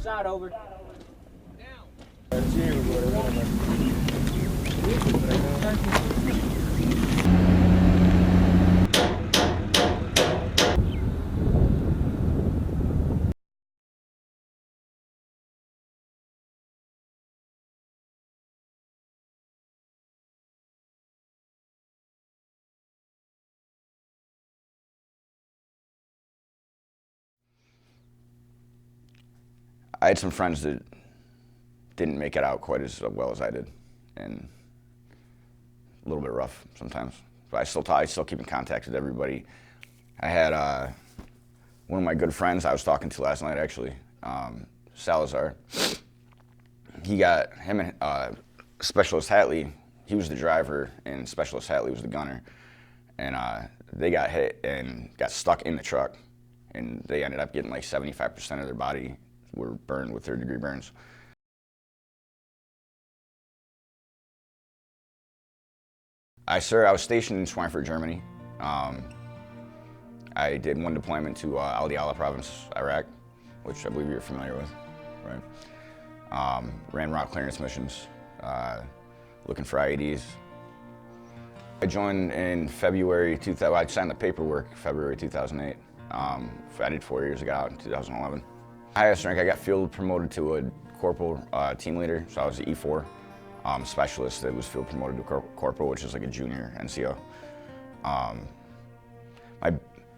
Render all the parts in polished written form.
Side over. I had some friends that didn't make it out quite as well as I did, and a little bit rough sometimes. But I still keep in contact with everybody. I had one of my good friends I was talking to last night, actually, Salazar. Him and Specialist Hatley, he was the driver, and Specialist Hatley was the gunner. And they got hit and got stuck in the truck, and they ended up getting like 75% of their body were burned with third-degree burns. I was stationed in Schweinfurt, Germany. I did one deployment to Al Diyala province, Iraq, which I believe you're familiar with, right? Ran route clearance missions, looking for IEDs. I joined in February 2000. I signed the paperwork February 2008. I did 4 years, I got out in 2011. Highest rank, I got field promoted to a corporal team leader, so I was an E4 specialist that was field promoted to corporal, which is like a junior NCO. My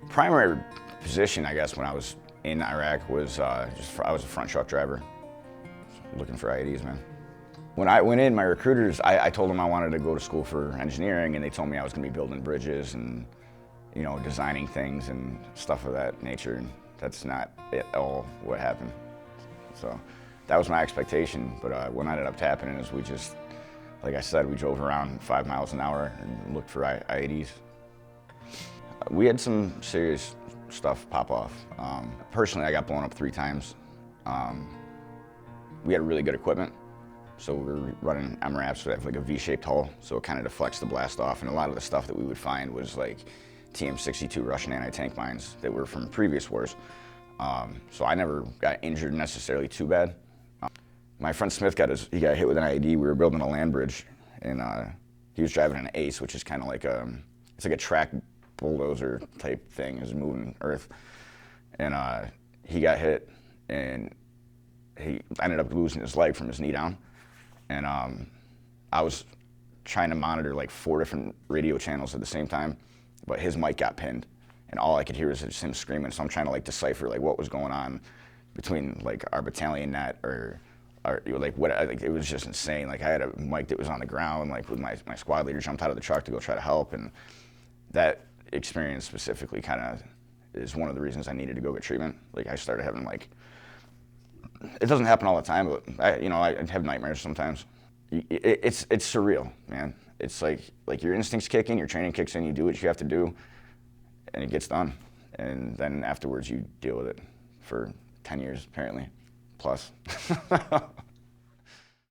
primary position, I guess, when I was in Iraq was I was a front truck driver, looking for IEDs, man. When I went in, my recruiters, I told them I wanted to go to school for engineering, and they told me I was going to be building bridges and, you know, designing things and stuff of that nature. And that's not at all what happened. So that was my expectation, but what ended up happening is we just, like I said, we drove around 5 miles an hour and looked for IEDs. We had some serious stuff pop off. Personally, I got blown up 3 times. We had really good equipment, so we were running MRAPs that have like a V-shaped hull, so it kind of deflects the blast off, and a lot of the stuff that we would find was like TM-62 Russian anti-tank mines that were from previous wars. So I never got injured necessarily too bad. My friend Smith got hit with an IED. We were building a land bridge, and he was driving an Ace, which is kind of like it's like a track bulldozer type thing, is moving earth. And he got hit, and he ended up losing his leg from his knee down. And I was trying to monitor like 4 different radio channels at the same time, but his mic got pinned, and all I could hear was just him screaming. So I'm trying to like decipher like what was going on between like our battalion net or like what, like it was just insane. Like I had a mic that was on the ground, like with my squad leader jumped out of the truck to go try to help, and that experience specifically kind of is one of the reasons I needed to go get treatment. Like I started having like, it doesn't happen all the time, but I have nightmares sometimes. It's surreal, man. It's like your instincts kick in, your training kicks in, you do what you have to do, and it gets done. And then afterwards you deal with it for 10 years, apparently, plus.